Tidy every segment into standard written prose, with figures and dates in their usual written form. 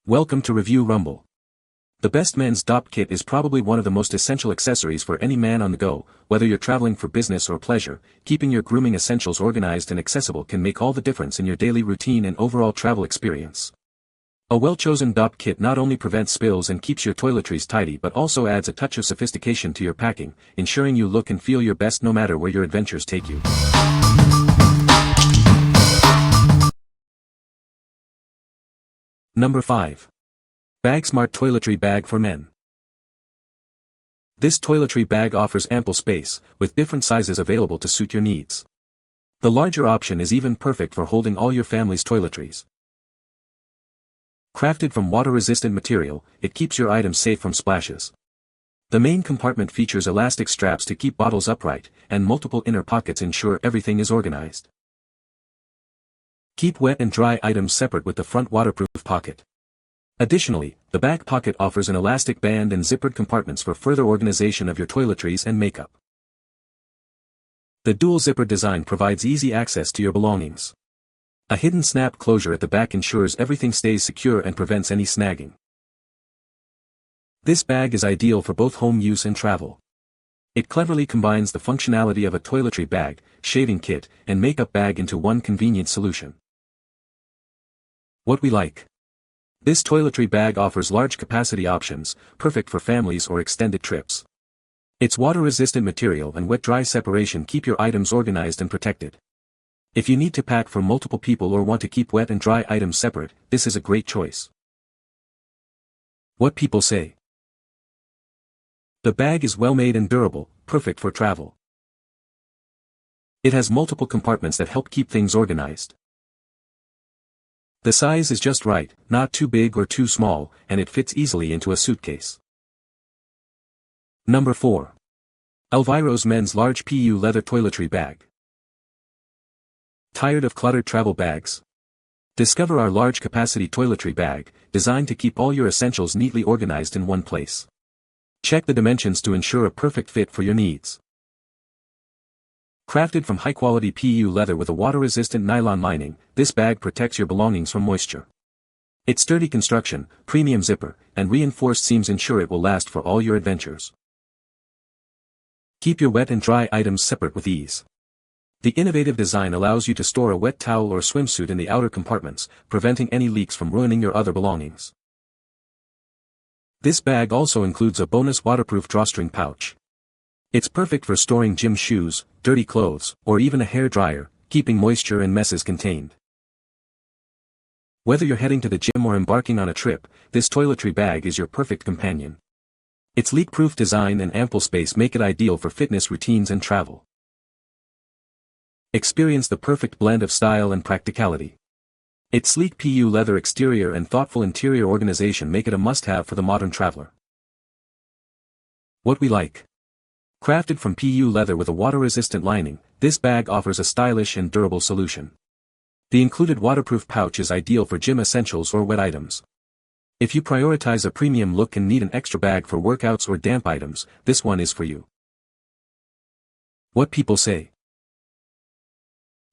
Welcome to Review Rumble. The best men's Dopp kit is probably one of the most essential accessories for any man on the go. Whether you're traveling for business or pleasure, keeping your grooming essentials organized and accessible can make all the difference in your daily routine and overall travel experience. A well-chosen Dopp kit not only prevents spills and keeps your toiletries tidy but also adds a touch of sophistication to your packing, ensuring you look and feel your best no matter where your adventures take you. Number 5. BAGSMART Toiletry Bag for Men. This toiletry bag offers ample space, with different sizes available to suit your needs. The larger option is even perfect for holding all your family's toiletries. Crafted from water-resistant material, it keeps your items safe from splashes. The main compartment features elastic straps to keep bottles upright, and multiple inner pockets ensure everything is organized. Keep wet and dry items separate with the front waterproof pocket. Additionally, the back pocket offers an elastic band and zippered compartments for further organization of your toiletries and makeup. The dual zipper design provides easy access to your belongings. A hidden snap closure at the back ensures everything stays secure and prevents any snagging. This bag is ideal for both home use and travel. It cleverly combines the functionality of a toiletry bag, shaving kit, and makeup bag into one convenient solution. What we like. This toiletry bag offers large capacity options, perfect for families or extended trips. Its water-resistant material and wet-dry separation keep your items organized and protected. If you need to pack for multiple people or want to keep wet and dry items separate, this is a great choice. What people say. The bag is well made and durable, perfect for travel. It has multiple compartments that help keep things organized. The size is just right, not too big or too small, and it fits easily into a suitcase. Number 4. Elviros Men's Large PU Leather Toiletry Bag. Tired of cluttered travel bags? Discover our large capacity toiletry bag, designed to keep all your essentials neatly organized in one place. Check the dimensions to ensure a perfect fit for your needs. Crafted from high-quality PU leather with a water-resistant nylon lining, this bag protects your belongings from moisture. Its sturdy construction, premium zipper, and reinforced seams ensure it will last for all your adventures. Keep your wet and dry items separate with ease. The innovative design allows you to store a wet towel or swimsuit in the outer compartments, preventing any leaks from ruining your other belongings. This bag also includes a bonus waterproof drawstring pouch. It's perfect for storing gym shoes, dirty clothes, or even a hair dryer, keeping moisture and messes contained. Whether you're heading to the gym or embarking on a trip, this toiletry bag is your perfect companion. Its leak-proof design and ample space make it ideal for fitness routines and travel. Experience the perfect blend of style and practicality. Its sleek PU leather exterior and thoughtful interior organization make it a must-have for the modern traveler. What we like. Crafted from PU leather with a water-resistant lining, this bag offers a stylish and durable solution. The included waterproof pouch is ideal for gym essentials or wet items. If you prioritize a premium look and need an extra bag for workouts or damp items, this one is for you. What people say.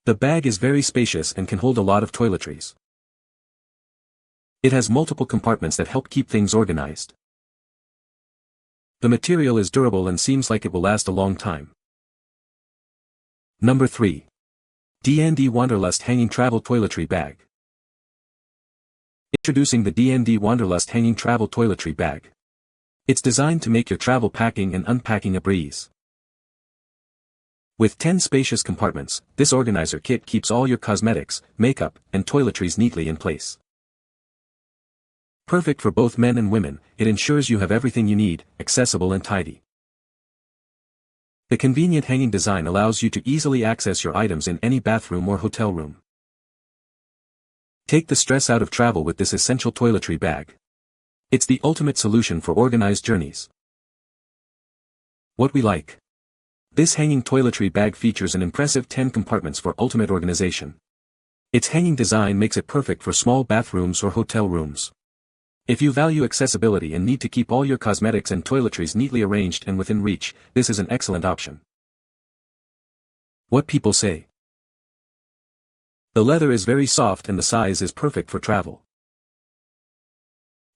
The bag is very spacious and can hold a lot of toiletries. It has multiple compartments that help keep things organized. The material is durable and seems like it will last a long time. Number 3. D&D Wanderlust Hanging Travel Toiletry Bag. Introducing the D&D Wanderlust Hanging Travel Toiletry Bag. It's designed to make your travel packing and unpacking a breeze. With 10 spacious compartments, this organizer kit keeps all your cosmetics, makeup, and toiletries neatly in place. Perfect for both men and women, it ensures you have everything you need, accessible and tidy. The convenient hanging design allows you to easily access your items in any bathroom or hotel room. Take the stress out of travel with this essential toiletry bag. It's the ultimate solution for organized journeys. What we like. This hanging toiletry bag features an impressive 10 compartments for ultimate organization. Its hanging design makes it perfect for small bathrooms or hotel rooms. If you value accessibility and need to keep all your cosmetics and toiletries neatly arranged and within reach, this is an excellent option. What people say. The leather is very soft and the size is perfect for travel.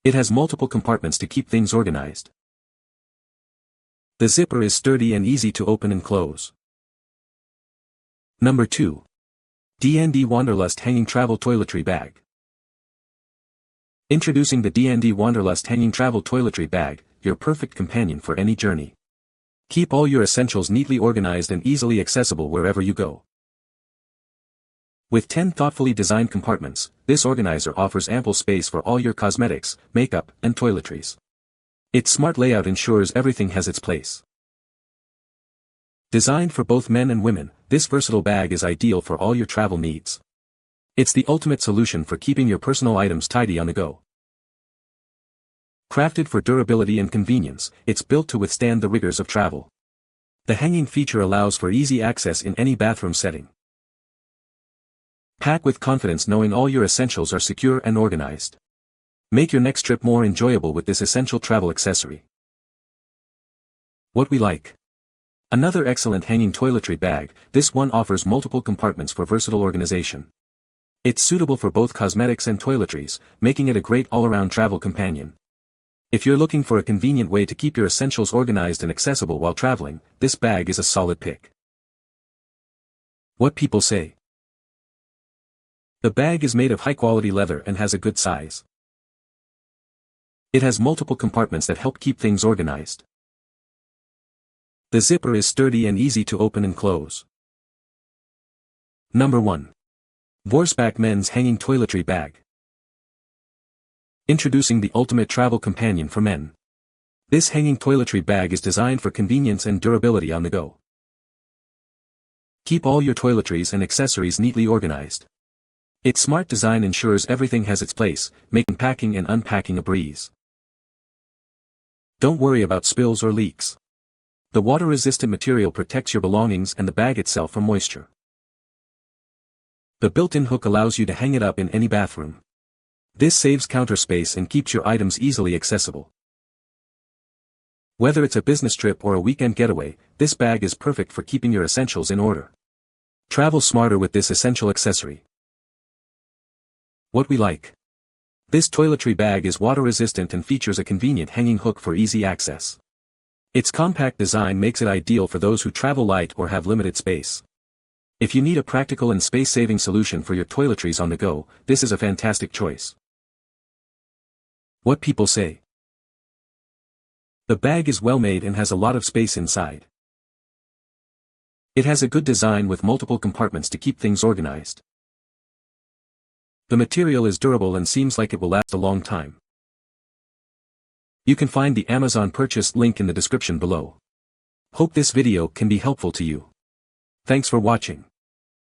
It has multiple compartments to keep things organized. The zipper is sturdy and easy to open and close. Number 2. D&D Wanderlust Hanging Travel Toiletry Bag. Introducing the D&D Wanderlust Hanging Travel Toiletry Bag, your perfect companion for any journey. Keep all your essentials neatly organized and easily accessible wherever you go. With 10 thoughtfully designed compartments, this organizer offers ample space for all your cosmetics, makeup, and toiletries. Its smart layout ensures everything has its place. Designed for both men and women, this versatile bag is ideal for all your travel needs. It's the ultimate solution for keeping your personal items tidy on the go. Crafted for durability and convenience, it's built to withstand the rigors of travel. The hanging feature allows for easy access in any bathroom setting. Pack with confidence knowing all your essentials are secure and organized. Make your next trip more enjoyable with this essential travel accessory. What we like. Another excellent hanging toiletry bag, this one offers multiple compartments for versatile organization. It's suitable for both cosmetics and toiletries, making it a great all-around travel companion. If you're looking for a convenient way to keep your essentials organized and accessible while traveling, this bag is a solid pick. What people say. The bag is made of high-quality leather and has a good size. It has multiple compartments that help keep things organized. The zipper is sturdy and easy to open and close. Number 1. Vorspack Men's Hanging Toiletry Bag. Introducing the ultimate travel companion for men. This hanging toiletry bag is designed for convenience and durability on the go. Keep all your toiletries and accessories neatly organized. Its smart design ensures everything has its place, making packing and unpacking a breeze. Don't worry about spills or leaks. The water-resistant material protects your belongings and the bag itself from moisture. The built-in hook allows you to hang it up in any bathroom. This saves counter space and keeps your items easily accessible. Whether it's a business trip or a weekend getaway, this bag is perfect for keeping your essentials in order. Travel smarter with this essential accessory. What we like. This toiletry bag is water-resistant and features a convenient hanging hook for easy access. Its compact design makes it ideal for those who travel light or have limited space. If you need a practical and space-saving solution for your toiletries on the go, this is a fantastic choice. What people say. The bag is well made and has a lot of space inside. It has a good design with multiple compartments to keep things organized. The material is durable and seems like it will last a long time. You can find the Amazon purchase link in the description below. Hope this video can be helpful to you. Thanks for watching.